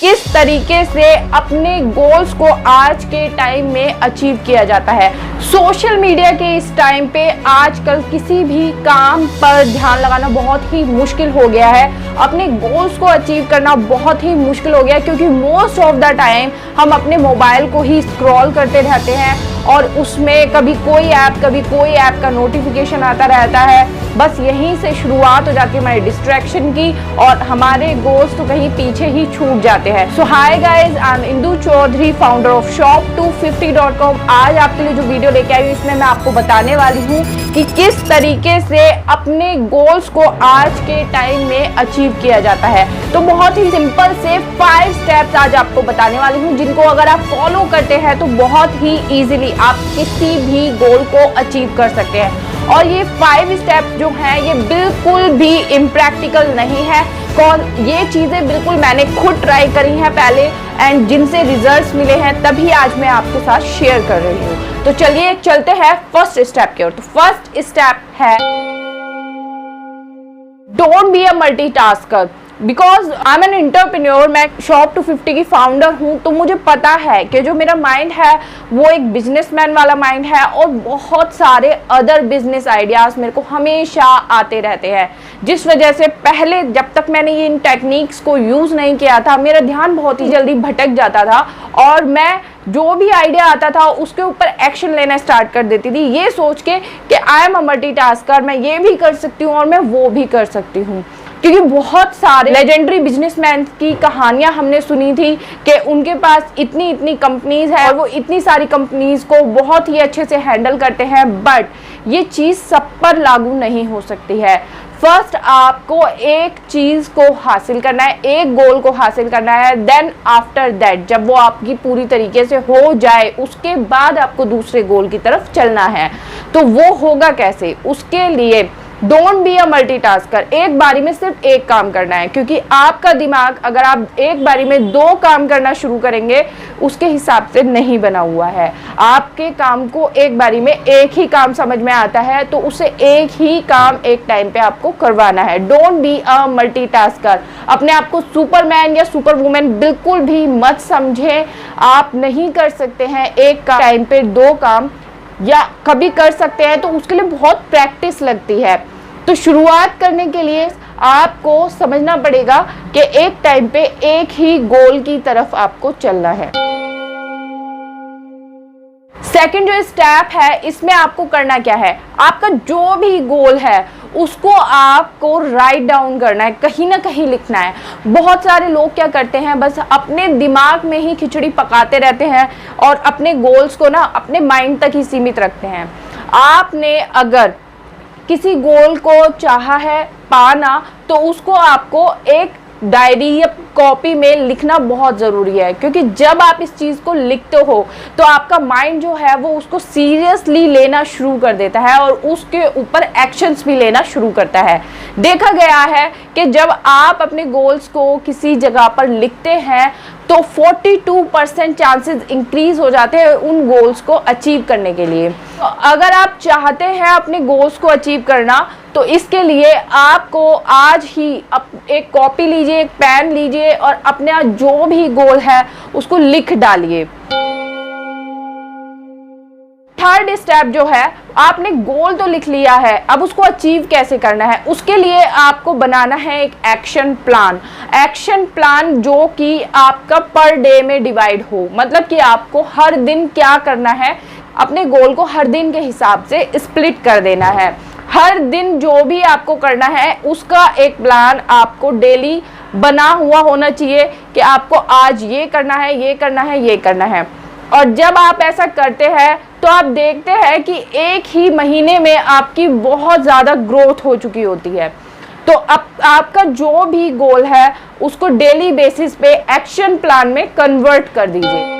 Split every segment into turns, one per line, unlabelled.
किस तरीके से अपने गोल्स को आज के टाइम में अचीव किया जाता है। सोशल मीडिया के इस टाइम पे आजकल किसी भी काम पर ध्यान लगाना बहुत ही मुश्किल हो गया है। अपने गोल्स को अचीव करना बहुत ही मुश्किल हो गया है, क्योंकि मोस्ट ऑफ द टाइम हम अपने मोबाइल को ही स्क्रॉल करते रहते हैं और उसमें कभी कोई ऐप का नोटिफिकेशन आता रहता है। बस यहीं से शुरुआत हो जाती है हमारी डिस्ट्रैक्शन की और हमारे गोल्स तो कहीं पीछे ही छूट जाते हैं। So hi guys, I am Indu Chaudhary, founder of shop250.com। आज आपके लिए जो वीडियो लेके आई हूँ, इसमें मैं आपको बताने वाली हूँ कि किस तरीके से अपने गोल्स को आज के टाइम में अचीव किया जाता है। तो बहुत ही सिंपल से 5 स्टेप्स आज आपको बताने वाली हूँ, जिनको अगर आप फॉलो करते हैं तो बहुत ही इजीली आप किसी भी गोल को अचीव कर सकते हैं। और ये 5 स्टेप जो हैं ये बिल्कुल भी इम्प्रैक्टिकल नहीं है। ये चीज़ें बिल्कुल मैंने खुद ट्राई करी हैं पहले एंड जिनसे रिजल्ट्स मिले हैं, तभी आज मैं आपके साथ शेयर कर रही हूँ। तो चलिए चलते हैं फर्स्ट स्टेप की ओर। तो फर्स्ट स्टेप है don't be a multitasker. Because I am an entrepreneur, मैं shop250 की फाउंडर हूँ, तो मुझे पता है कि जो मेरा माइंड है वो एक बिजनेसमैन वाला माइंड है और बहुत सारे अदर बिजनेस आइडियाज़ मेरे को हमेशा आते रहते हैं, जिस वजह से पहले जब तक मैंने ये इन टेक्निक्स को यूज़ नहीं किया था, मेरा ध्यान बहुत ही जल्दी भटक जाता था और मैं जो भी आइडिया आता था उसके ऊपर एक्शन लेना स्टार्ट कर देती थी, ये सोच के कि आई एम अ मल्टीटास्कर, मैं ये भी कर सकती हूँ और मैं वो भी कर सकती हूँ। क्योंकि बहुत सारे लेजेंडरी बिजनेसमैन की कहानियां हमने सुनी थी कि उनके पास इतनी कंपनीज है और वो इतनी सारी कंपनीज को बहुत ही अच्छे से हैंडल करते हैं, बट ये चीज़ सब पर लागू नहीं हो सकती है। फर्स्ट आपको एक चीज़ को हासिल करना है, एक गोल को हासिल करना है, देन आफ्टर दैट जब वो आपकी पूरी तरीके से हो जाए उसके बाद आपको दूसरे गोल की तरफ चलना है। तो वो होगा कैसे? उसके लिए डोंट बी अ मल्टीटास्कर। एक बारी में सिर्फ एक काम करना है, क्योंकि आपका दिमाग अगर आप एक बारी में 2 काम करना शुरू करेंगे उसके हिसाब से नहीं बना हुआ है। आपके काम को एक बारी में एक ही काम समझ में आता है, तो उसे एक ही काम एक टाइम पे आपको करवाना है। Don't be a multitasker. अपने आप को सुपरमैन या सुपर वुमेन बिल्कुल भी मत समझें। आप नहीं कर सकते हैं एक टाइम पे 2 काम, या कभी कर सकते हैं तो उसके लिए बहुत प्रैक्टिस लगती है। तो शुरुआत करने के लिए आपको समझना पड़ेगा कि एक टाइम पे एक ही गोल की तरफ आपको चलना है। सेकंड जो स्टेप है, इसमें आपको करना क्या है, आपका जो भी गोल है उसको आपको राइट डाउन करना है, कहीं ना कहीं लिखना है। बहुत सारे लोग क्या करते हैं, बस अपने दिमाग में ही खिचड़ी पकाते रहते हैं और अपने गोल्स को ना अपने माइंड तक ही सीमित रखते हैं। आपने अगर किसी गोल को चाहा है पाना, तो उसको आपको एक डायरी या कॉपी में लिखना बहुत ज़रूरी है, क्योंकि जब आप इस चीज़ को लिखते हो तो आपका माइंड जो है वो उसको सीरियसली लेना शुरू कर देता है और उसके ऊपर एक्शंस भी लेना शुरू करता है। देखा गया है कि जब आप अपने गोल्स को किसी जगह पर लिखते हैं तो 42% चांसेस इंक्रीज हो जाते हैं उन गोल्स को अचीव करने के लिए। तो अगर आप चाहते हैं अपने गोल्स को अचीव करना, तो इसके लिए आपको आज ही एक कॉपी लीजिए, एक पेन लीजिए और अपना जो भी गोल है उसको लिख डालिए। थर्ड स्टेप जो है, आपने गोल तो लिख लिया है, अब उसको अचीव कैसे करना है, उसके लिए आपको बनाना है एक एक्शन प्लान। एक्शन प्लान जो कि आपका पर डे में डिवाइड हो, मतलब कि आपको हर दिन क्या करना है, अपने गोल को हर दिन के हिसाब से स्प्लिट कर देना है। हर दिन जो भी आपको करना है उसका एक प्लान आपको डेली बना हुआ होना चाहिए कि आपको आज ये करना है, ये करना है, ये करना है। और जब आप ऐसा करते हैं तो आप देखते हैं कि एक ही महीने में आपकी बहुत ज़्यादा ग्रोथ हो चुकी होती है। तो अब आपका जो भी गोल है उसको डेली बेसिस पे एक्शन प्लान में कन्वर्ट कर दीजिए।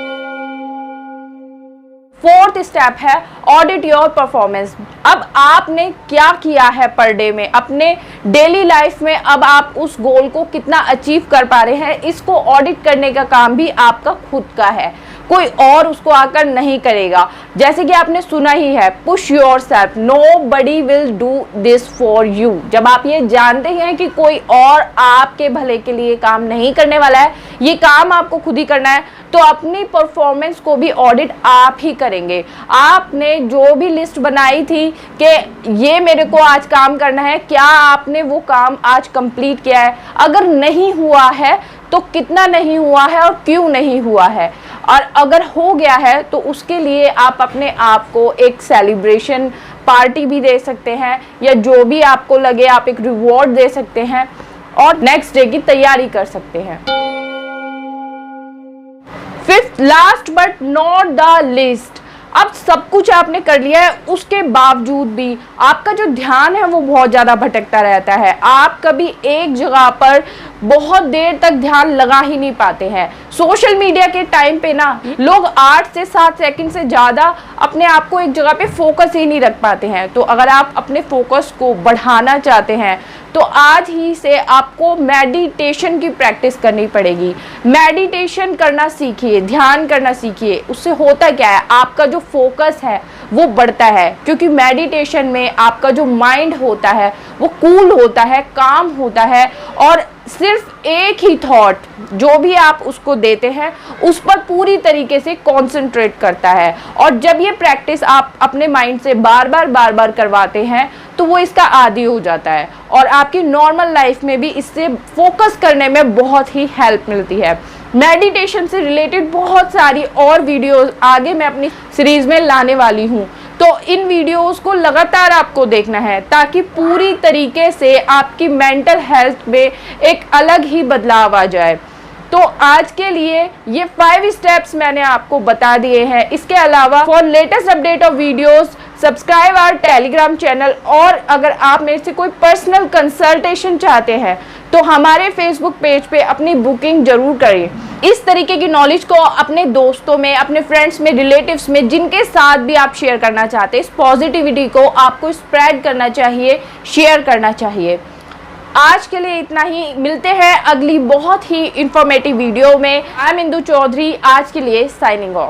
फोर्थ स्टेप है ऑडिट योर परफॉर्मेंस। अब आपने क्या किया है पर डे में, अपने डेली लाइफ में अब आप उस गोल को कितना अचीव कर पा रहे हैं, इसको ऑडिट करने का काम भी आपका खुद का है। कोई और उसको आकर नहीं करेगा। जैसे कि आपने सुना ही है, push yourself, nobody will do this for you. जब आप ये जानते हैं कि कोई और आपके भले के लिए काम नहीं करने वाला है, ये काम आपको खुद ही करना है, तो अपनी परफॉर्मेंस को भी ऑडिट आप ही करेंगे। आपने जो भी लिस्ट बनाई थी कि ये मेरे को आज काम करना है, क्या आपने वो काम आज कंप्लीट किया है? अगर नहीं हुआ है तो कितना नहीं हुआ है और क्यों नहीं हुआ है, और अगर हो गया है तो उसके लिए आप अपने आप को एक सेलिब्रेशन पार्टी भी दे सकते हैं, या जो भी आपको लगे आप एक रिवॉर्ड दे सकते हैं और नेक्स्ट डे की तैयारी कर सकते हैं। Fifth, last but not the list, अब सब कुछ आपने कर लिया है, उसके बावजूद भी आपका जो ध्यान है वो बहुत ज़्यादा भटकता रहता है। आप कभी एक जगह पर बहुत देर तक ध्यान लगा ही नहीं पाते हैं। सोशल मीडिया के टाइम पे ना लोग 8 से 7 सेकंड से ज़्यादा अपने आप को एक जगह पे फोकस ही नहीं रख पाते हैं। तो अगर आप अपने फोकस को बढ़ाना चाहते हैं तो आज ही से आपको मेडिटेशन की प्रैक्टिस करनी पड़ेगी। मेडिटेशन करना सीखिए, ध्यान करना सीखिए। उससे होता क्या है, आपका जो फोकस है वो बढ़ता है, क्योंकि मेडिटेशन में आपका जो माइंड होता है वो कूल होता है, काम होता है, और सिर्फ एक ही थॉट जो भी आप उसको देते हैं उस पर पूरी तरीके से कंसंट्रेट करता है। और जब ये प्रैक्टिस आप अपने माइंड से बार बार करवाते हैं तो वो इसका आदी हो जाता है, और आपकी नॉर्मल लाइफ में भी इससे फोकस करने में बहुत ही हेल्प मिलती है। मेडिटेशन से रिलेटेड बहुत सारी और वीडियोस आगे मैं अपनी सीरीज में लाने वाली हूँ, तो इन वीडियोस को लगातार आपको देखना है ताकि पूरी तरीके से आपकी मेंटल हेल्थ में एक अलग ही बदलाव आ जाए। तो आज के लिए ये 5 स्टेप्स मैंने आपको बता दिए हैं। इसके अलावा for latest update of videos subscribe our Telegram channel, और अगर आप मेरे से कोई पर्सनल कंसल्टेशन चाहते हैं तो हमारे फेसबुक पेज पे अपनी बुकिंग जरूर करें। इस तरीके की नॉलेज को अपने दोस्तों में, अपने फ्रेंड्स में, रिलेटिव्स में, जिनके साथ भी आप शेयर करना चाहते हैं, इस पॉजिटिविटी को आपको स्प्रेड करना चाहिए, शेयर करना चाहिए। आज के लिए इतना ही, मिलते हैं अगली बहुत ही इंफॉर्मेटिव वीडियो में। आई एम इंदु चौधरी, आज के लिए साइनिंग ऑफ।